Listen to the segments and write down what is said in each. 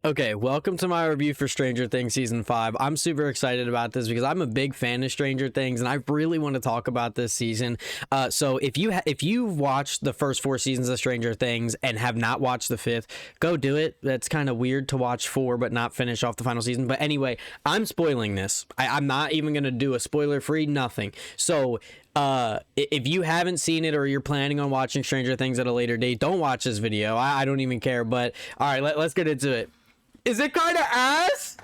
Okay, welcome to my review for Stranger Things Season 5. I'm super excited about this because I'm a big fan of Stranger Things and I really want to talk about this season. So if you've watched the first 4 seasons of Stranger Things and have not watched the 5th, go do it. That's kind of weird to watch 4 but not finish off the final season. But anyway, I'm spoiling this. I'm not even going to do a spoiler-free nothing. So if you haven't seen it or you're planning on watching Stranger Things at a later date, don't watch this video. I don't even care. But all right, let's get into it. Is it kind of ass?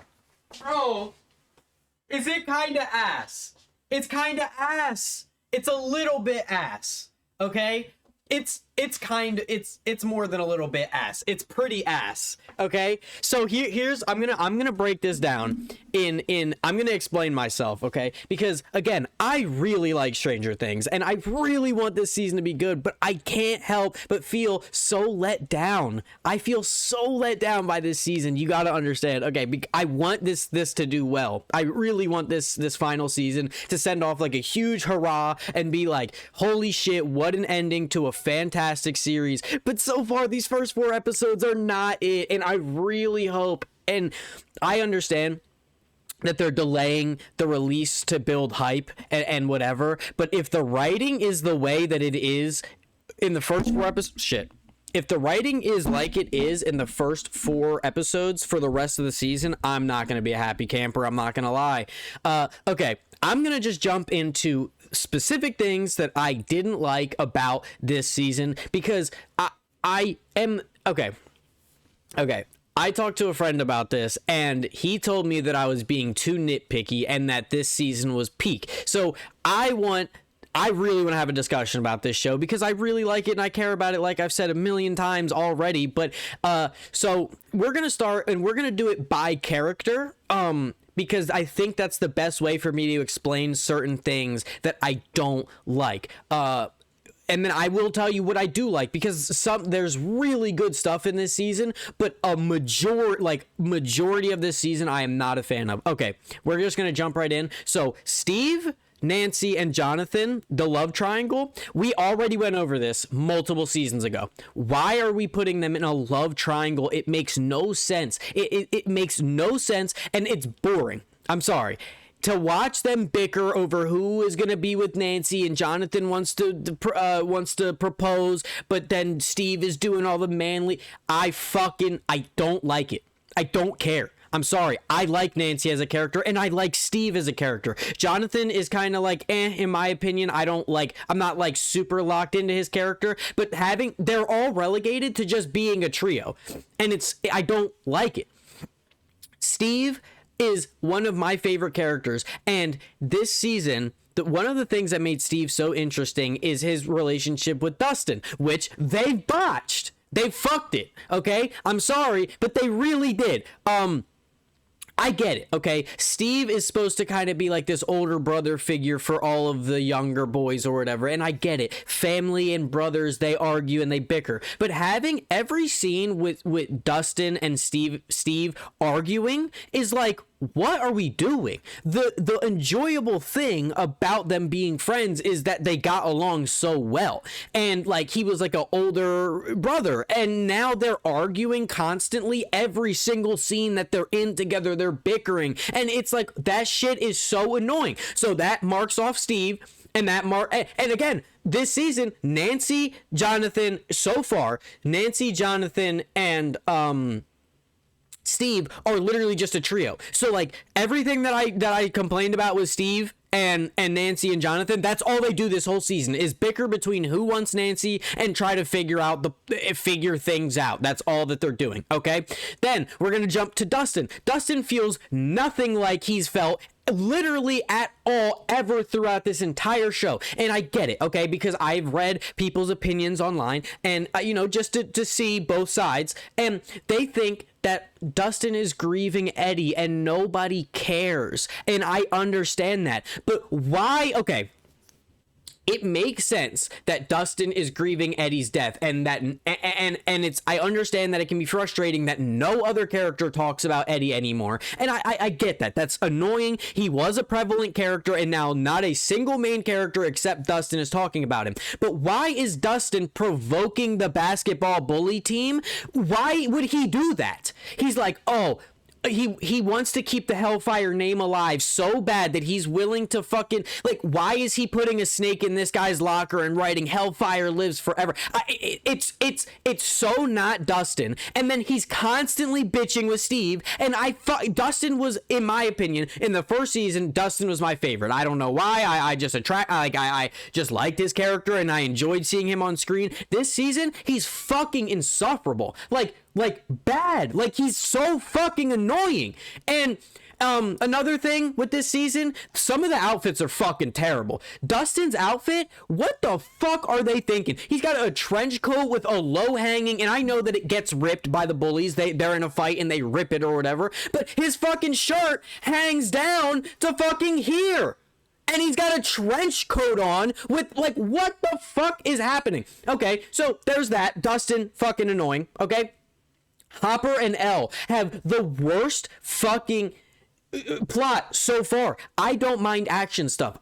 Bro, is it kind of ass? It's kind of ass. It's a little bit ass, okay? It's more than a little bit ass. It's pretty ass, okay? So here's I'm gonna break this down in I'm gonna explain myself, okay? Because again, I really like Stranger Things and I really want this season to be good, but I can't help but feel so let down. I feel so let down by this season. You gotta understand, okay? I want this to do well. I really want this final season to send off like a huge hurrah and be like, holy shit, what an ending to a fantastic series. But so far these first 4 episodes are not it, and I really hope, and I understand that they're delaying the release to build hype and whatever, but if the writing is the way that it is in the first 4 episodes, if the writing is like it is in the first 4 episodes for the rest of the season, I'm not going to be a happy camper. I'm not going to lie. Okay, I'm going to just jump into specific things that I didn't like about this season because I am... Okay. I talked to a friend about this and he told me that I was being too nitpicky and that this season was peak. So I really want to have a discussion about this show because I really like it and I care about it, like I've said a million times already. But so we're gonna start and we're gonna do it by character, because I think that's the best way for me to explain certain things that I don't like. And then I will tell you what I do like, because there's really good stuff in this season, but a majority of this season I am not a fan of. Okay, we're just gonna jump right in. So Steve, Nancy, and Jonathan, the love triangle, we already went over this multiple seasons ago. Why are we putting them in a love triangle? It makes no sense. It makes no sense, and it's boring. I'm sorry. To watch them bicker over who is going to be with Nancy, and Jonathan wants to propose, but then Steve is doing all the manly. I don't like it. I don't care. I'm sorry. I like Nancy as a character and I like Steve as a character. Jonathan is kind of like, in my opinion. I'm not like super locked into his character, but they're all relegated to just being a trio, and I don't like it. Steve is one of my favorite characters, and this season, one of the things that made Steve so interesting is his relationship with Dustin, which they botched. They fucked it, okay? I'm sorry, but they really did. I get it, okay? Steve is supposed to kind of be like this older brother figure for all of the younger boys or whatever, and I get it. Family and brothers, they argue and they bicker. But having every scene with Dustin and Steve arguing is like, what are we doing? The enjoyable thing about them being friends is that they got along so well. And like, he was like an older brother, and now they're arguing constantly. Every single scene that they're in together, they're bickering, and it's like, that shit is so annoying. So that marks off Steve, and and again, this season, Nancy, Jonathan, and Steve are literally just a trio. So like, everything that I complained about with Steve and Nancy and Jonathan, that's all they do this whole season, is bicker between who wants Nancy and try to figure things out. That's all that they're doing, okay? Then we're gonna jump to Dustin. Dustin feels nothing like he's felt literally at all ever throughout this entire show, and I get it, okay, because I've read people's opinions online, and just to see both sides, and they think that Dustin is grieving Eddie and nobody cares, and I understand that, but why? Okay, it makes sense that Dustin is grieving Eddie's death, and that and it's, I understand that it can be frustrating that no other character talks about Eddie anymore, and I get that. That's annoying. He was a prevalent character, and now not a single main character except Dustin is talking about him. But why is Dustin provoking the basketball bully team? Why would he do that? He's like, oh, he wants to keep the Hellfire name alive so bad that he's willing to fucking, like, why is he putting a snake in this guy's locker and writing Hellfire lives forever? It's so not Dustin. And then he's constantly bitching with Steve, and Dustin was, in my opinion, in the first season, Dustin was my favorite. I don't know why. I just liked his character and I enjoyed seeing him on screen. This season, he's fucking insufferable. Like bad. Like, he's so fucking annoying. And another thing with this season, some of the outfits are fucking terrible. Dustin's outfit, what the fuck are they thinking? He's got a trench coat with a low hanging, and I know that it gets ripped by the bullies. They're in a fight and they rip it or whatever, but his fucking shirt hangs down to fucking here. And he's got a trench coat on with, like, what the fuck is happening? Okay, so there's that. Dustin, fucking annoying, okay? Hopper and Elle have the worst fucking plot so far. I don't mind action stuff.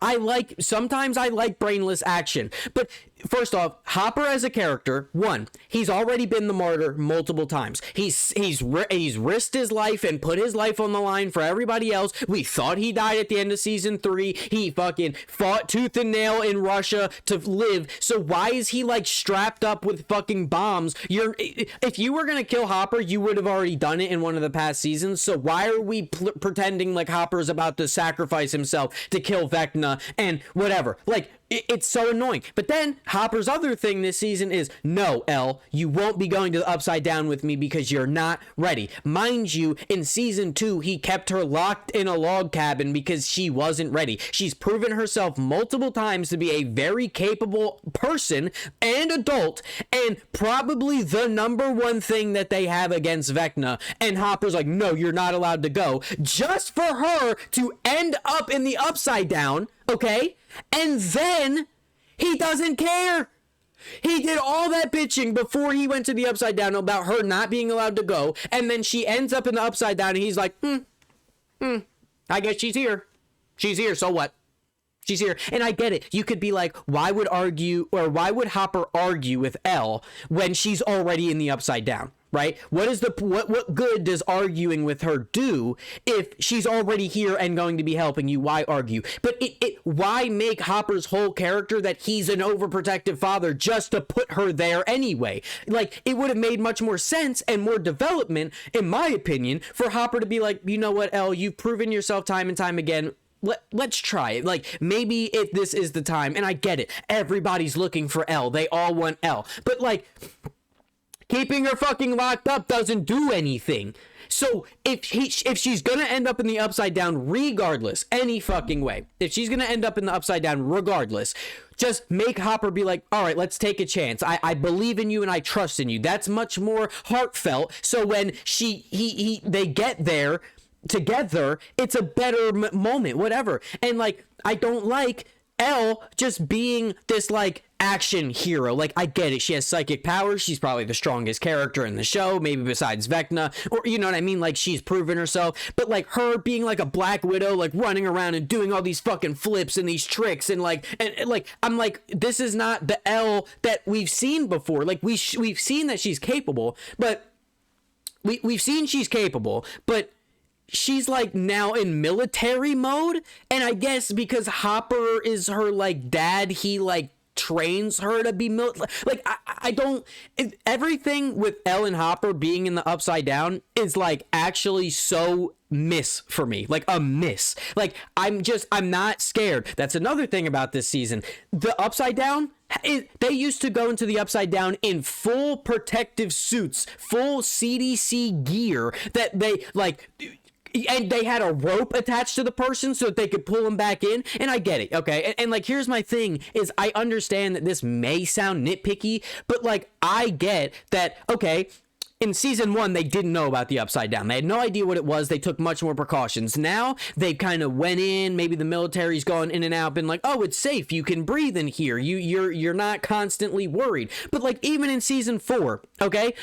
Sometimes I like brainless action. But first off, Hopper as a character, one, he's already been the martyr multiple times. He's risked his life and put his life on the line for everybody else. We thought he died at the end of season 3. He fucking fought tooth and nail in Russia to live. So why is he, like, strapped up with fucking bombs? If you were gonna kill Hopper, you would have already done it in one of the past seasons. So why are we pretending like Hopper's about to sacrifice himself to kill Vecna and whatever? Like, it's so annoying. But then Hopper's other thing this season is, no, Elle, you won't be going to the Upside Down with me because you're not ready. Mind you, in season 2, he kept her locked in a log cabin because she wasn't ready. She's proven herself multiple times to be a very capable person and adult, and probably the number one thing that they have against Vecna. And Hopper's like, no, you're not allowed to go, just for her to end up in the Upside Down. Okay? And then he doesn't care. He did all that bitching before he went to the Upside Down about her not being allowed to go, and then she ends up in the Upside Down, and he's like, I guess she's here. She's here, so what? She's here. And I get it. You could be like, why would Hopper argue with Elle when she's already in the Upside Down? Right? What good does arguing with her do if she's already here and going to be helping you? Why argue? But why make Hopper's whole character that he's an overprotective father just to put her there anyway? Like, it would have made much more sense and more development, in my opinion, for Hopper to be like, you know what, Elle, you've proven yourself time and time again. Let's try it. Like, maybe this is the time. And I get it. Everybody's looking for Elle. They all want Elle. But, like, keeping her fucking locked up doesn't do anything. So if she's gonna end up in the Upside Down regardless, any fucking way, if she's gonna end up in the Upside Down regardless, just make Hopper be like, all right, let's take a chance. I believe in you and I trust in you. That's much more heartfelt. So when they get there together, it's a better moment, whatever. And, like, I don't like Elle just being this, like, action hero. Like, I get it, she has psychic powers, she's probably the strongest character in the show, maybe besides Vecna, or, you know what I mean, like, she's proven herself. But, like, her being like a Black Widow, like, running around and doing all these fucking flips and these tricks, and like I'm like, this is not the Elle that we've seen before. Like, we've seen that she's capable, but we've seen she's capable, but she's, like, now in military mode. And I guess because Hopper is her, like, dad, he, like, trains her to be like, I don't, everything with Elle and Hopper being in the Upside Down is, like, actually so miss for me, like a miss. Like, I'm not scared. That's another thing about this season. The Upside Down, they used to go into the Upside Down in full protective suits, full CDC gear that they, like, and they had a rope attached to the person so that they could pull them back in. And I get it, okay? And like, here's my thing, is I understand that this may sound nitpicky, but, like, I get that, okay, in season 1, they didn't know about the Upside Down. They had no idea what it was. They took much more precautions. Now they kind of went in. Maybe the military's gone in and out, been like, oh, it's safe. You can breathe in here. You're not constantly worried. But like even in season 4, okay,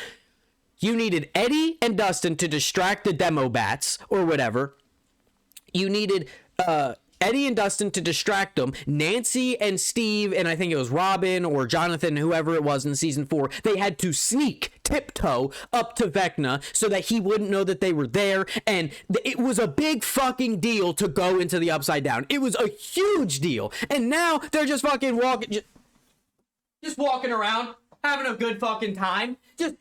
you needed Eddie and Dustin to distract the demo bats or whatever. You needed Eddie and Dustin to distract them. Nancy and Steve, and I think it was Robin or Jonathan, whoever it was in season 4, they had to tiptoe up to Vecna so that he wouldn't know that they were there. And it was a big fucking deal to go into the Upside Down. It was a huge deal. And now they're just fucking just walking around, having a good fucking time, just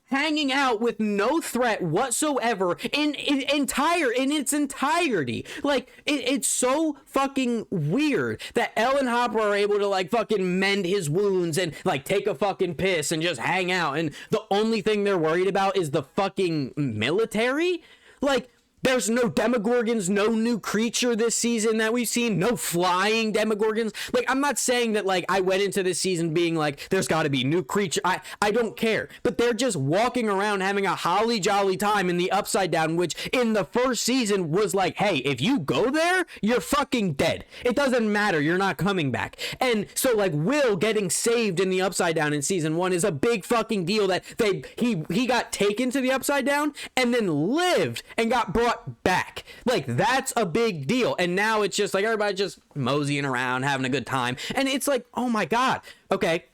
hanging out with no threat whatsoever in its entirety. Like it's so fucking weird that Elle and Hopper are able to like fucking mend his wounds and like take a fucking piss and just hang out, and the only thing they're worried about is the fucking military. Like, there's no Demogorgons, no new creature this season that we've seen, no flying Demogorgons. Like, I'm not saying that, like, I went into this season being like, there's got to be new creature. I don't care. But they're just walking around having a holly jolly time in the Upside Down, which in the first season was like, hey, if you go there, you're fucking dead. It doesn't matter. You're not coming back. And so, like, Will getting saved in the Upside Down in season 1 is a big fucking deal that he got taken to the Upside Down and then lived and got brought back. Like, that's a big deal. And now it's just like everybody just moseying around having a good time, and it's like, oh my god. Okay,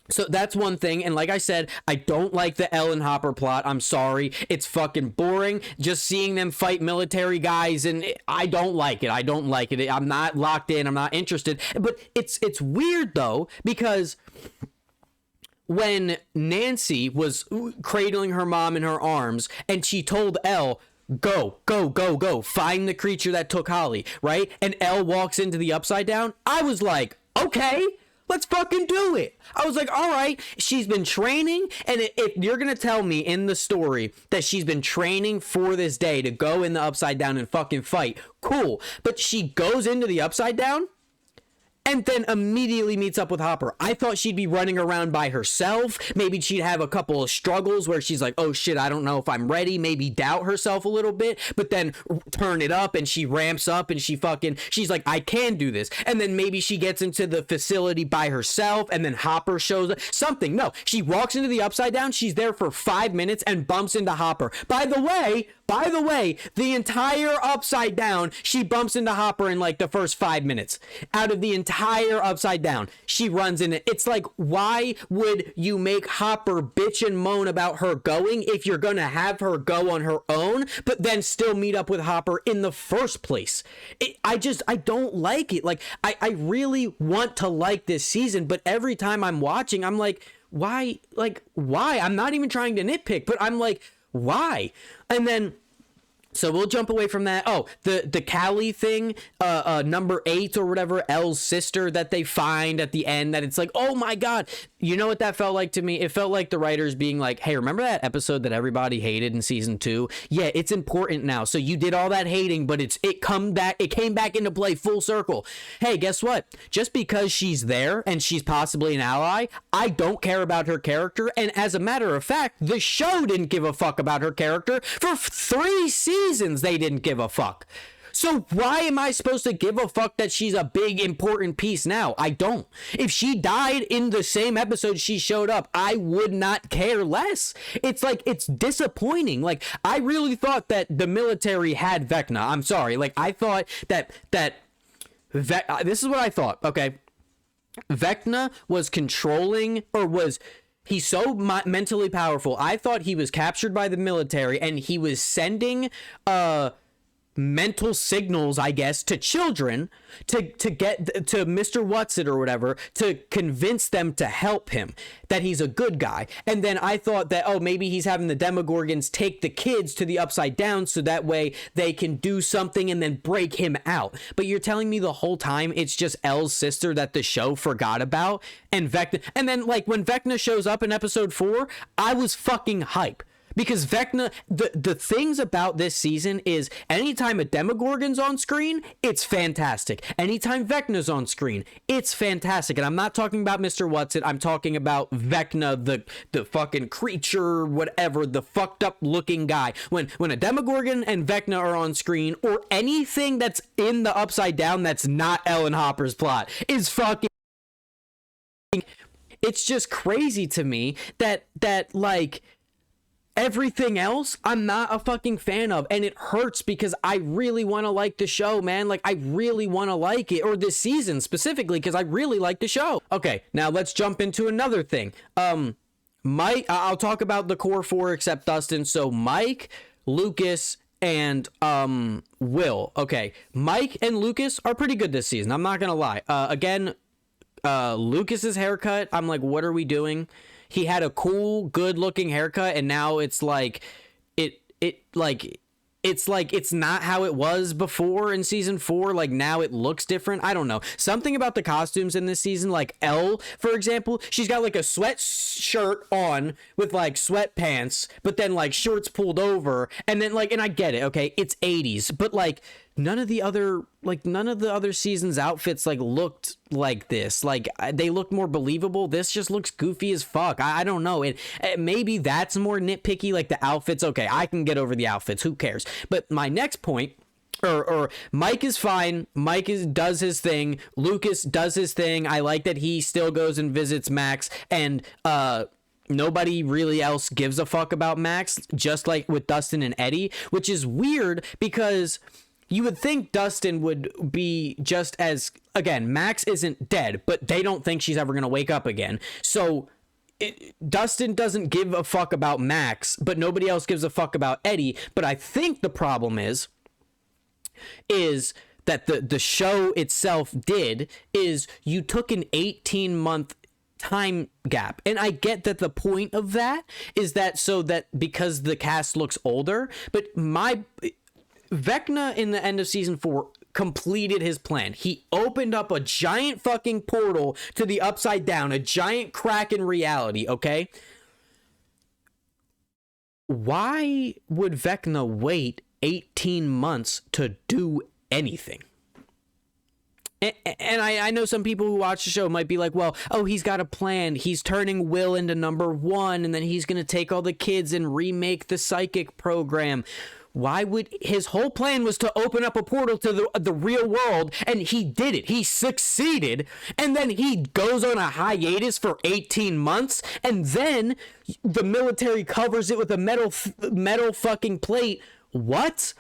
so that's one thing. And like I said, I don't like the Elle and Hopper plot. I'm sorry, it's fucking boring just seeing them fight military guys, and I don't like it. I'm not locked in. I'm not interested. But it's weird though, because when Nancy was cradling her mom in her arms and she told Elle, go, find the creature that took Holly, right? And Elle walks into the Upside Down. I was like, okay, let's fucking do it. I was like, all right, she's been training, and if you're gonna tell me in the story that she's been training for this day to go in the Upside Down and fucking fight, cool. But she goes into the Upside Down and then immediately meets up with Hopper. I thought she'd be running around by herself. Maybe she'd have a couple of struggles where she's like, oh shit, I don't know if I'm ready. Maybe doubt herself a little bit, but then turn it up and she ramps up and she's like, I can do this. And then maybe she gets into the facility by herself and then Hopper shows up. Something. No, she walks into the Upside Down. She's there for 5 minutes and bumps into Hopper. By the way, the entire Upside Down, she bumps into Hopper in like the first 5 minutes. Out of the entire Upside Down, she runs in it. It's like, why would you make Hopper bitch and moan about her going if you're gonna have her go on her own, but then still meet up with Hopper in the first place? I don't like it. Like, I really want to like this season, but every time I'm watching, I'm like, why? Like, why? I'm not even trying to nitpick, but I'm like, why? And then, so we'll jump away from that. Oh, the Callie thing, number 8 or whatever, Elle's sister that they find at the end, that it's like, oh my god. You know what that felt like to me? It felt like the writers being like, hey, remember that episode that everybody hated in season 2? Yeah, it's important now. So you did all that hating, but it came back into play full circle. Hey, guess what? Just because she's there and she's possibly an ally, I don't care about her character. And as a matter of fact, the show didn't give a fuck about her character for 3 seasons. They didn't give a fuck. So why am I supposed to give a fuck that she's a big important piece now? I don't. If she died in the same episode she showed up, I would not care less. It's like, it's disappointing. Like, I really thought that the military had Vecna. I'm sorry. Like, I thought that this is what I thought. Okay. Vecna was controlling, or was... He's so mentally powerful. I thought he was captured by the military and he was sending mental signals, I guess, to children to get to Mr. Whatsit or whatever, to convince them to help him, that he's a good guy. And then I thought that, oh, maybe he's having the Demogorgons take the kids to the Upside Down so that way they can do something and then break him out. But you're telling me the whole time it's just Elle's sister that the show forgot about, and Vecna. And then, like, when Vecna shows up in episode 4, I was fucking hype. Because Vecna, the things about this season is anytime a Demogorgon's on screen, it's fantastic. Anytime Vecna's on screen, it's fantastic. And I'm not talking about Mr. What's It. I'm talking about Vecna, the fucking creature, whatever, the fucked up looking guy. When a Demogorgon and Vecna are on screen, or anything that's in the Upside Down that's not Ellen Hopper's plot, is fucking. It's just crazy to me that like. Everything else, I'm not a fucking fan of, and it hurts because I really want to like the show, man. Like, I really want to like it, or this season specifically, because I really like the show. Okay, now let's jump into another thing. Mike, I'll talk about the core four except Dustin. So Mike, Lucas, and Will. Okay, Mike and Lucas are pretty good this season. I'm not gonna lie. Again, Lucas's haircut, I'm like, what are we doing? He had a cool, good-looking haircut, and now it's like, it's not how it was before in season 4. Like, now it looks different. I don't know. Something about the costumes in this season, like Elle, for example, she's got like a sweatshirt on with like sweatpants, but then like shorts pulled over, and then like, and I get it, okay, it's 80s, but like none of the other seasons' outfits like looked like this. Like, they look more believable. This just looks goofy as fuck. I don't know. It maybe that's more nitpicky. Like, the outfits, okay, I can get over the outfits. Who cares? But my next point, or Mike is fine. Mike does his thing. Lucas does his thing. I like that he still goes and visits Max, and nobody really else gives a fuck about Max, just like with Dustin and Eddie, which is weird because you would think Dustin would be just as, again, Max isn't dead, but they don't think she's ever going to wake up again. So Dustin doesn't give a fuck about Max, but nobody else gives a fuck about Eddie. But I think the problem is that the show itself is you took an 18-month time gap, and I get that the point of that is that so that because the cast looks older, but Vecna in the end of season 4 completed his plan. He opened up a giant fucking portal to the Upside Down, a giant crack in reality, okay? Why would Vecna wait 18 months to do anything? And I know some people who watch the show might be like, well, oh, he's got a plan. He's turning Will into number 1, and then he's going to take all the kids and remake the psychic program. Why would his whole plan was to open up a portal to the real world, and he did it. He succeeded, and then he goes on a hiatus for 18 months, and then the military covers it with a metal fucking plate. What?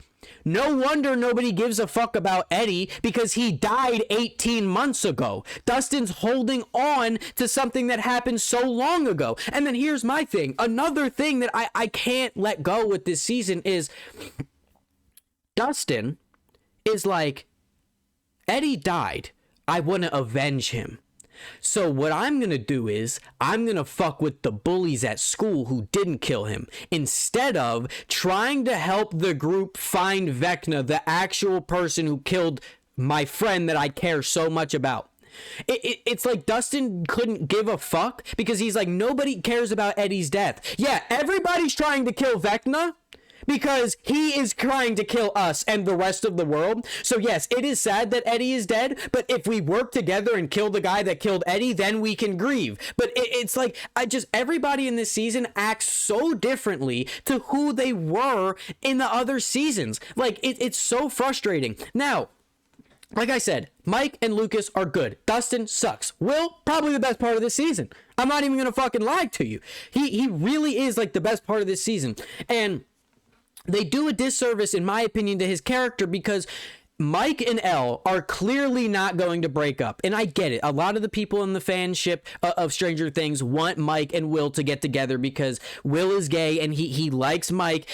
No wonder nobody gives a fuck about Eddie, because he died 18 months ago. Dustin's holding on to something that happened so long ago. And then here's my thing. Another thing that I can't let go with this season is Dustin is like, Eddie died. I want to avenge him. So what I'm going to do is I'm going to fuck with the bullies at school who didn't kill him, instead of trying to help the group find Vecna, the actual person who killed my friend that I care so much about. It's like Dustin couldn't give a fuck because he's like, nobody cares about Eddie's death. Yeah, everybody's trying to kill Vecna because he is trying to kill us and the rest of the world. So yes, it is sad that Eddie is dead, but if we work together and kill the guy that killed Eddie, then we can grieve. But it's like, everybody in this season acts so differently to who they were in the other seasons. Like, it's so frustrating. Now, like I said, Mike and Lucas are good. Dustin sucks. Will, probably the best part of this season. I'm not even gonna fucking lie to you. He really is like the best part of this season. And they do a disservice, in my opinion, to his character, because Mike and Elle are clearly not going to break up. And I get it. A lot of the people in the fanship of Stranger Things want Mike and Will to get together because Will is gay and he likes Mike.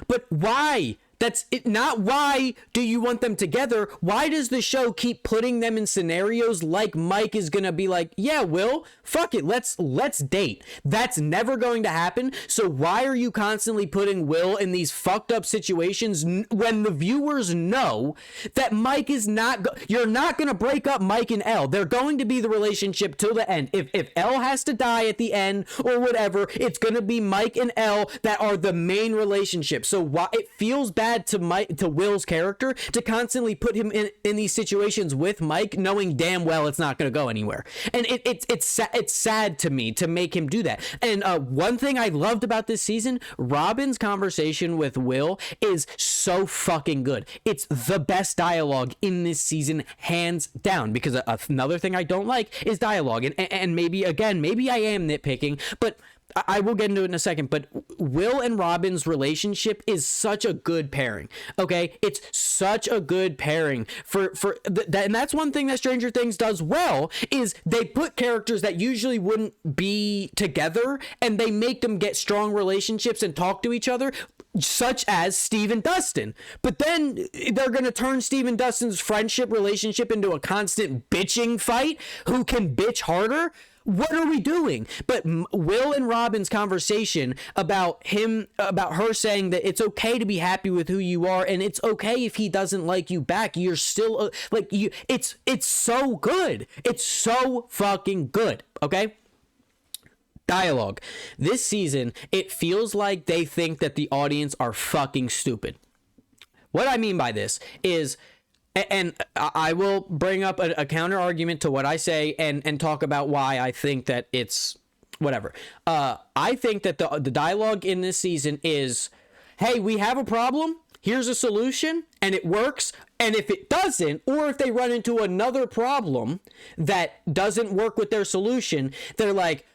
But why? That's it. Not why do you want them together? Why does the show keep putting them in scenarios like Mike is gonna be like, yeah, Will, fuck it, let's date. That's never going to happen. So why are you constantly putting Will in these fucked up situations when the viewers know that Mike is not? You're not gonna break up Mike and Elle. They're going to be the relationship till the end. If Elle has to die at the end or whatever, it's gonna be Mike and Elle that are the main relationship. So why it feels bad to Will's character to constantly put him in these situations with Mike, knowing damn well it's not going to go anywhere. And it's sad to me to make him do that. And one thing I loved about this season, Robin's conversation with Will is so fucking good. It's the best dialogue in this season, hands down. Because another thing I don't like is dialogue. And maybe I am nitpicking, but I will get into it in a second, but Will and Robin's relationship is such a good pairing. Okay, it's such a good pairing and that's one thing that Stranger Things does well, is they put characters that usually wouldn't be together and they make them get strong relationships and talk to each other, such as Steve and Dustin. But then they're going to turn Steve and Dustin's friendship relationship into a constant bitching fight. Who can bitch harder? What are we doing? But Will and Robin's conversation about her saying that it's okay to be happy with who you are, and it's okay if he doesn't like you back. You're still it's so good. It's so fucking good. Okay. Dialogue. This season, it feels like they think that the audience are fucking stupid. What I mean by this is, and I will bring up a counter argument to what I say and talk about why I think that it's whatever. I think that the dialogue in this season is, hey, we have a problem. Here's a solution, and it works. And if it doesn't, or if they run into another problem that doesn't work with their solution, they're like,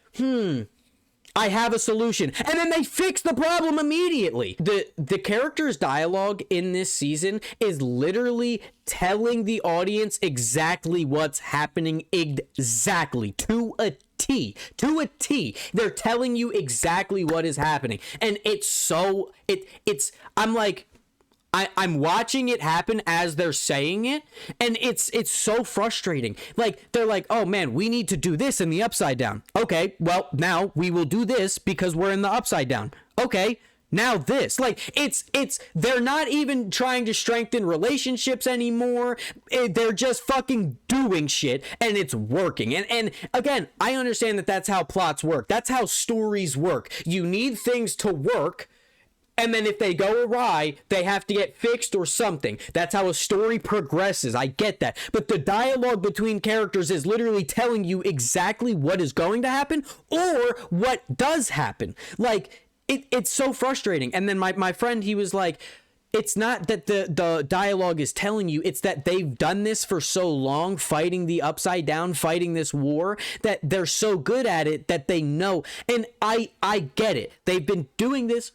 I have a solution. And then they fix the problem immediately. The character's dialogue in this season is literally telling the audience exactly what's happening, exactly, to a T. To a T. They're telling you exactly what is happening. And I'm like, I'm watching it happen as they're saying it, and it's so frustrating. Like, they're like, oh man, we need to do this in the Upside Down. Okay, well, now we will do this because we're in the Upside Down. Okay, now this. Like, they're not even trying to strengthen relationships anymore. They're just fucking doing shit, and it's working. And again, I understand that that's how plots work. That's how stories work. You need things to work, and then if they go awry, they have to get fixed or something. That's how a story progresses. I get that. But the dialogue between characters is literally telling you exactly what is going to happen or what does happen. Like, it's so frustrating. And then my friend, he was like, it's not that the dialogue is telling you, it's that they've done this for so long, fighting the Upside Down, fighting this war, that they're so good at it that they know. And I get it. They've been doing this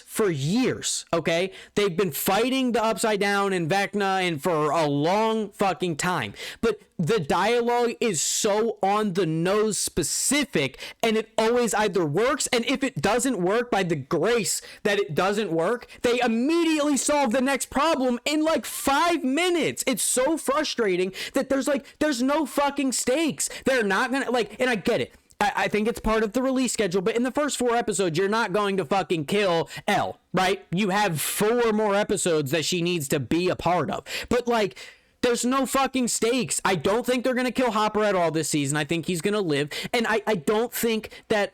for years, okay? They've been fighting the Upside Down and Vecna and for a long fucking time. But the dialogue is so on the nose specific, and it always either works, and if it doesn't work, by the grace that it doesn't work, they immediately solve the next problem in like 5 minutes. It's so frustrating that there's no fucking stakes. They're not gonna, like, and I get it. I think it's part of the release schedule, but in the first 4 episodes, you're not going to fucking kill Elle, right? You have 4 more episodes that she needs to be a part of. But, like, there's no fucking stakes. I don't think they're going to kill Hopper at all this season. I think he's going to live. And I don't think that,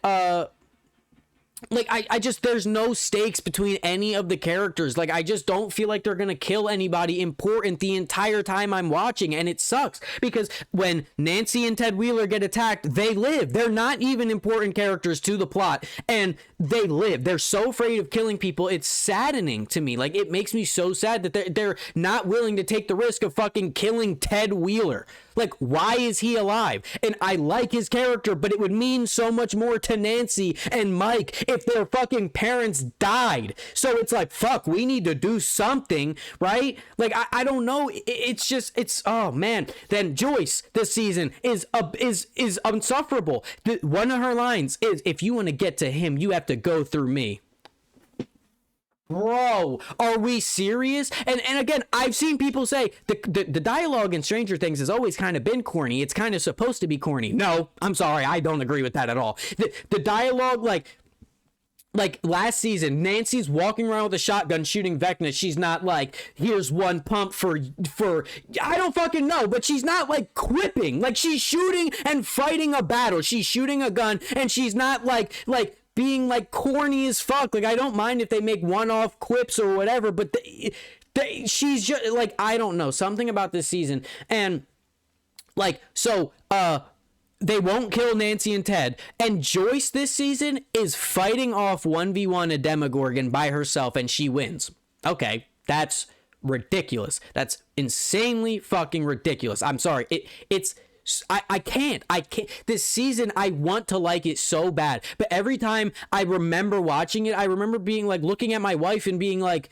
like, I just, there's no stakes between any of the characters. Like, I just don't feel like they're gonna kill anybody important the entire time I'm watching, and it sucks because when Nancy and Ted Wheeler get attacked, they live. They're not even important characters to the plot, and they live. They're so afraid of killing people. It's saddening to me. Like, it makes me so sad that they're not willing to take the risk of fucking killing Ted Wheeler. Like, why is he alive? And I like his character, but it would mean so much more to Nancy and Mike if their fucking parents died. So it's like, fuck, we need to do something, right? Like, I don't know. It's just, oh man. Then Joyce this season is insufferable. One of her lines is, if you want to get to him, you have to go through me. Bro, are we serious? And again, I've seen people say the dialogue in Stranger Things has always kind of been corny. It's kind of supposed to be corny. No, I'm sorry, I don't agree with that at all. The dialogue, like last season, Nancy's walking around with a shotgun shooting Vecna. She's not like, here's one pump for I don't fucking know, but she's not like quipping. Like, she's shooting and fighting a battle. She's shooting a gun, and she's not like being like corny as fuck. Like, I don't mind if they make one-off quips or whatever, but she's just like, I don't know, something about this season. And like, so they won't kill Nancy and Ted, and Joyce this season is fighting off 1v1 a Demogorgon by herself, and she wins. Okay, that's ridiculous. That's insanely fucking ridiculous. I'm sorry. I can't. This season, I want to like it so bad, but every time I remember watching it, I remember being like, looking at my wife and being like,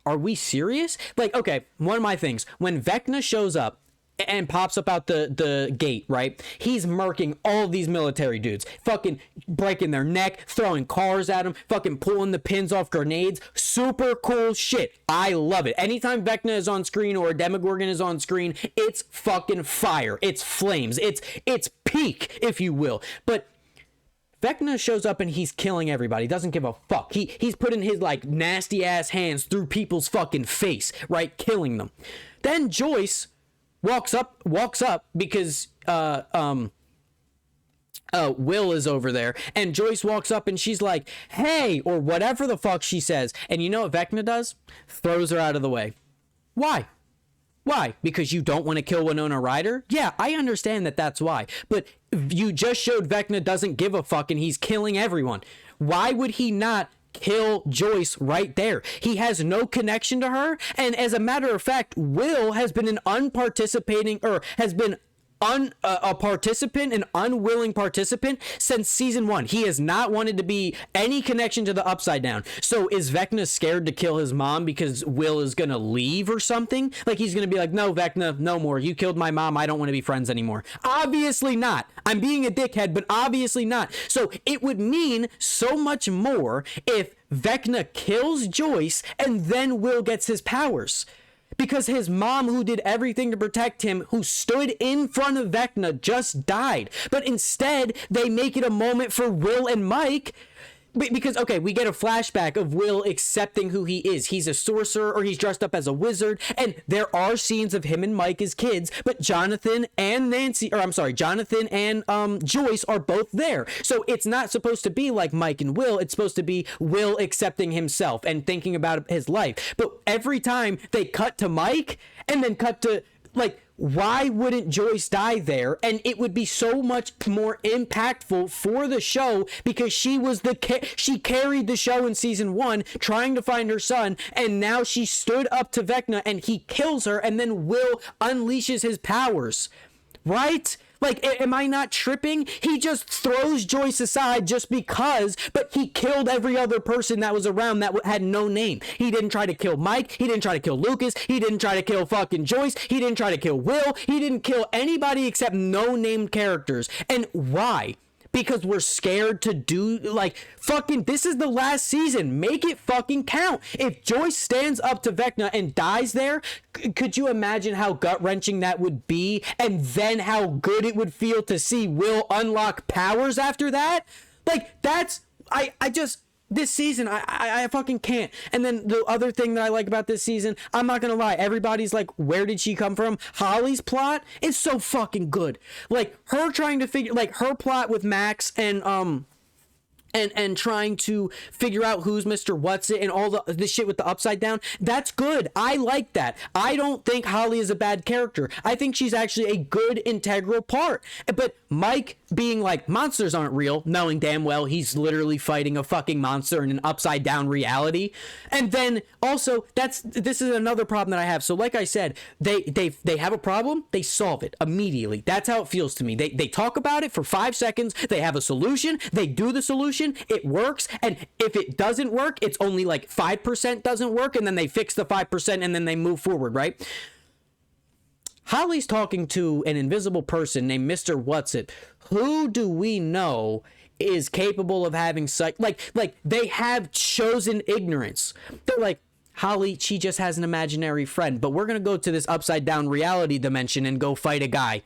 are we serious? Like, okay, one of my things, when Vecna shows up and pops up out the gate, right? He's murking all these military dudes, fucking breaking their neck, throwing cars at them, fucking pulling the pins off grenades. Super cool shit. I love it. Anytime Vecna is on screen or a Demogorgon is on screen, it's fucking fire. It's flames. It's peak, if you will. But Vecna shows up and he's killing everybody. Doesn't give a fuck. He's putting his like nasty ass hands through people's fucking face, right? Killing them. Then Joyce walks up because Will is over there, and Joyce walks up and she's like, hey, or whatever the fuck she says. And you know what Vecna does? Throws her out of the way. Why? Because you don't want to kill Winona Ryder? Yeah, I understand that that's why. But you just showed Vecna doesn't give a fuck and he's killing everyone. Why would he not kill Joyce right there? He has no connection to her, and as a matter of fact, Will has been an unparticipating, or has been a participant, an unwilling participant since season 1. He has not wanted to be any connection to the Upside Down. So is Vecna scared to kill his mom because Will is gonna leave or something? Like, he's gonna be like, no, Vecna, no more. You killed my mom. I don't want to be friends anymore. Obviously not. I'm being a dickhead, but obviously not. So it would mean so much more if Vecna kills Joyce and then Will gets his powers. Because his mom, who did everything to protect him, who stood in front of Vecna, just died. But instead, they make it a moment for Will and Mike. Because, okay, we get a flashback of Will accepting who he is. He's a sorcerer, or he's dressed up as a wizard, and there are scenes of him and Mike as kids, but Jonathan and Joyce are both there. So it's not supposed to be like Mike and Will. It's supposed to be Will accepting himself and thinking about his life. But every time they cut to Mike and then cut to, like, why wouldn't Joyce die there? And it would be so much more impactful for the show, because she was she carried the show in season 1 trying to find her son, and now she stood up to Vecna and he kills her, and then Will unleashes his powers, right? Like, am I not tripping? He just throws Joyce aside just because, but he killed every other person that was around that had no name. He didn't try to kill Mike. He didn't try to kill Lucas. He didn't try to kill fucking Joyce. He didn't try to kill Will. He didn't kill anybody except no-named characters. And why? Because we're scared to do, like, fucking, this is the last season. Make it fucking count. If Joyce stands up to Vecna and dies there, could you imagine how gut-wrenching that would be? And then how good it would feel to see Will unlock powers after that? Like, that's, I just, this season, I fucking can't. And then the other thing that I like about this season, I'm not gonna lie, everybody's like, where did she come from? Holly's plot is so fucking good. Like, her trying to figure, like, her plot with Max and trying to figure out who's Mr. What's-It and all the shit with the Upside Down, that's good. I like that. I don't think Holly is a bad character. I think she's actually a good integral part. But Mike being like, monsters aren't real, knowing damn well he's literally fighting a fucking monster in an upside down reality. And then also, this is another problem that I have. So like I said, they have a problem, they solve it immediately. That's how it feels to me. They talk about it for 5 seconds, they have a solution, they do the solution, it works, and if it doesn't work, it's only like 5% doesn't work, and then they fix the 5% and then they move forward, right? Holly's talking to an invisible person named Mr. What's-It. Who do we know is capable of having such like they have chosen ignorance. They're like, Holly, she just has an imaginary friend, but we're gonna go to this upside down reality dimension and go fight a guy.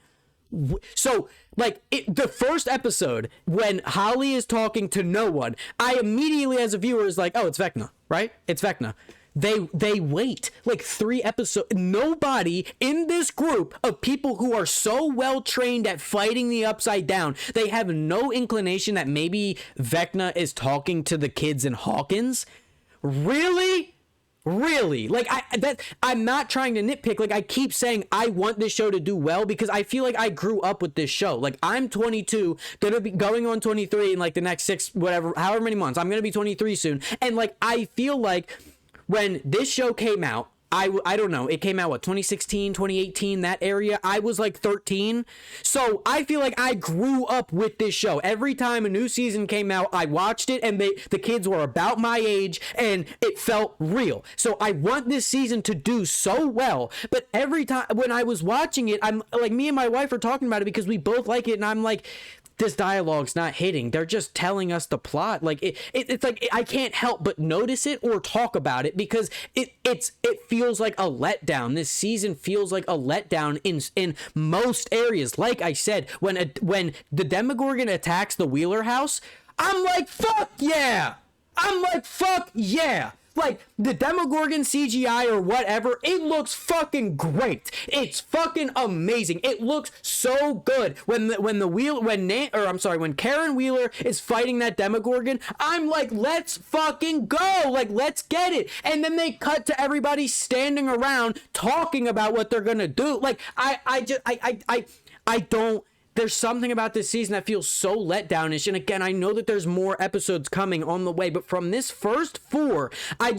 So like the first episode when Holly is talking to no one, I immediately as a viewer is like, oh, it's Vecna, right? It's Vecna. They wait like 3 episodes. Nobody in this group of people who are so well trained at fighting the upside down, they have no inclination that maybe Vecna is talking to the kids in Hawkins. Really? Like I'm not trying to nitpick. Like I keep saying I want this show to do well because I feel like I grew up with this show. Like I'm 22, gonna be going on 23 in like the next 6 whatever however many months. I'm gonna be 23 soon, and like I feel like when this show came out, I don't know, it came out, what, 2016, 2018, that area? I was like 13. So I feel like I grew up with this show. Every time a new season came out, I watched it, and the kids were about my age, and it felt real. So I want this season to do so well, but every time when I was watching it, I'm like, me and my wife are talking about it because we both like it, and I'm like, this dialogue's not hitting. They're just telling us the plot. Like it's like I can't help but notice it or talk about it because it feels like a letdown. This season feels like a letdown in most areas. Like I said, when the Demogorgon attacks the Wheeler house, I'm like, fuck yeah! Like, the Demogorgon CGI or whatever, it looks fucking great. It's fucking amazing. It looks so good. When Karen Wheeler is fighting that Demogorgon, I'm like, let's fucking go. Like, let's get it. And then they cut to everybody standing around talking about what they're gonna do. Like, I don't. There's something about this season that feels so letdownish. And again, I know that there's more episodes coming on the way, but from this first 4, I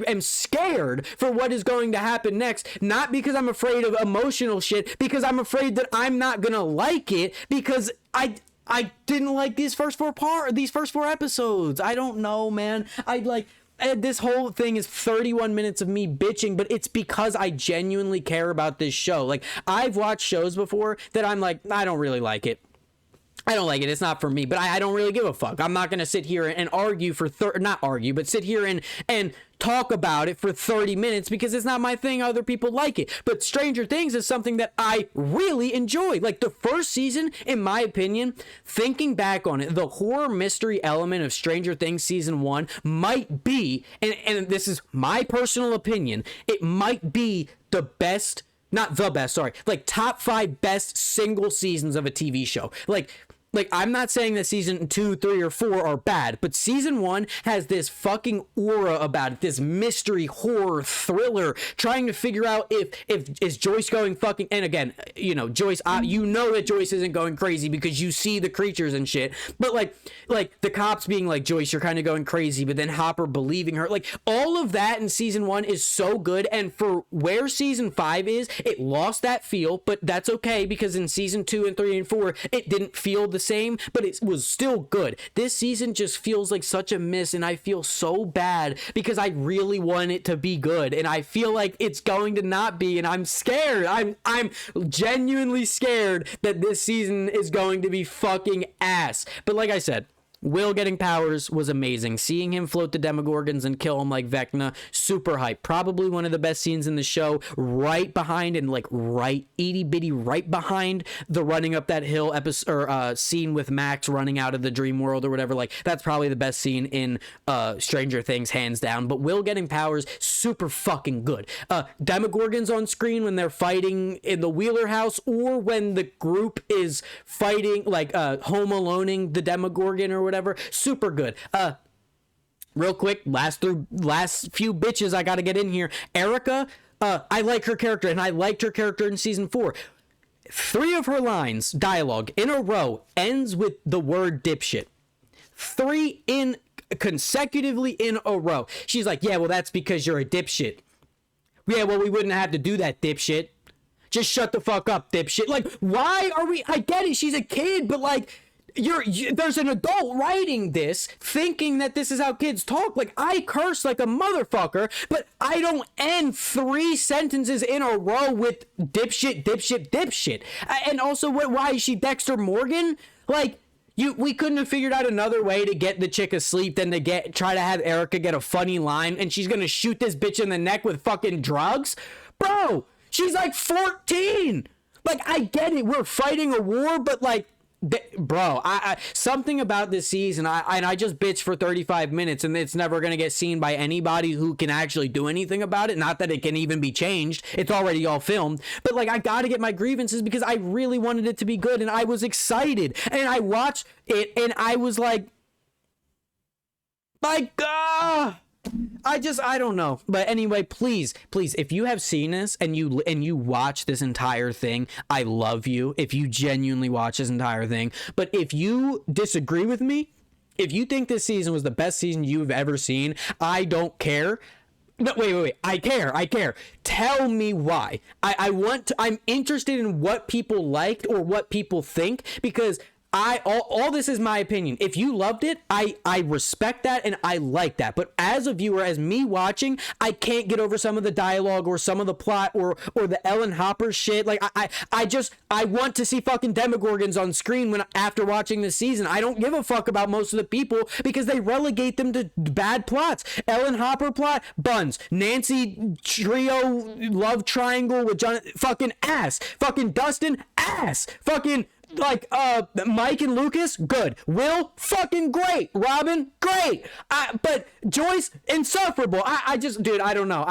am scared for what is going to happen next. Not because I'm afraid of emotional shit, because I'm afraid that I'm not gonna like it because I didn't like these first 4 episodes. I don't know, man. This whole thing is 31 minutes of me bitching, but it's because I genuinely care about this show. Like, I've watched shows before that I'm like, I don't really like it. It's not for me, but I don't really give a fuck. I'm not going to sit here and argue sit here and talk about it for 30 minutes because it's not my thing. Other people like it. But Stranger Things is something that I really enjoy. Like, the first season, in my opinion, thinking back on it, the horror mystery element of Stranger Things season 1 might be, and this is my personal opinion, it might be the best, not the best, sorry, like top 5 best single seasons of a TV show. Like, I'm not saying that season 2, 3, or 4 are bad, but season 1 has this fucking aura about it, this mystery, horror, thriller, trying to figure out if is Joyce going fucking, and again, you know, Joyce, you know that Joyce isn't going crazy because you see the creatures and shit, but like the cops being like, Joyce, you're kind of going crazy, but then Hopper believing her, like, all of that in season 1 is so good, and for where season 5 is, it lost that feel, but that's okay, because in season 2 and 3 and 4, it didn't feel the same, but it was still good. This season just feels like such a miss, and I feel so bad because I really want it to be good, and I feel like it's going to not be, and I'm scared. I'm genuinely scared that this season is going to be fucking ass. But like I said, Will getting powers was amazing. Seeing him float the Demogorgons and kill him like Vecna, super hype. Probably one of the best scenes in the show, right behind and like right itty bitty right behind the running up that hill episode or scene with Max running out of the dream world or whatever. Like, that's probably the best scene in Stranger Things, hands down. But Will getting powers, super fucking good. Demogorgons on screen when they're fighting in the Wheeler house, or when the group is fighting, like home aloneing the Demogorgon or whatever, super good. Real quick, last few bitches I gotta get in here. Erica, I like her character, and I liked her character in season 4. 3 of her lines, dialogue in a row, ends with the word dipshit. 3 consecutively in a row. She's like, yeah, well, that's because you're a dipshit. Yeah, well, we wouldn't have to do that, dipshit. Just shut the fuck up, dipshit. Like, why are we, I get it, she's a kid, but like, there's an adult writing this thinking that this is how kids talk. Like, I curse like a motherfucker, but I don't end 3 sentences in a row with dipshit, dipshit, dipshit. And also, why is she Dexter Morgan? Like, We couldn't have figured out another way to get the chick asleep than to try to have Erica get a funny line, and she's gonna shoot this bitch in the neck with fucking drugs? Bro, she's like 14. Like, I get it, we're fighting a war, but like, bro, I something about this season, I just bitch for 35 minutes and it's never gonna get seen by anybody who can actually do anything about it. Not that it can even be changed, it's already all filmed, but like, I gotta get my grievances because I really wanted it to be good and I was excited and I watched it and I was like, I don't know. But anyway, please, if you have seen this and you watch this entire thing, I love you. If you genuinely watch this entire thing. But if you disagree with me, if you think this season was the best season you've ever seen, I don't care. No, wait. I care. Tell me why. I'm interested in what people liked or what people think, because all this is my opinion. If you loved it, I respect that and I like that. But as a viewer, as me watching, I can't get over some of the dialogue or some of the plot or the Ellen Hopper shit. Like, I want to see fucking Demogorgons on screen after watching this season. I don't give a fuck about most of the people because they relegate them to bad plots. Ellen Hopper plot, buns. Nancy trio love triangle with John, fucking ass. Fucking Dustin, ass. Fucking like Mike and Lucas, good. Will, fucking great. Robin, great. But Joyce, insufferable. I just, dude, I don't know.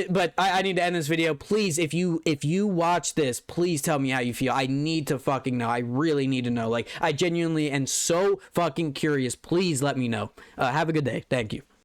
But I need to end this video. Please, if you watch this, please tell me how you feel. I need to fucking know. I really need to know. Like, I genuinely am so fucking curious. Please let me know. Have a good day. Thank you.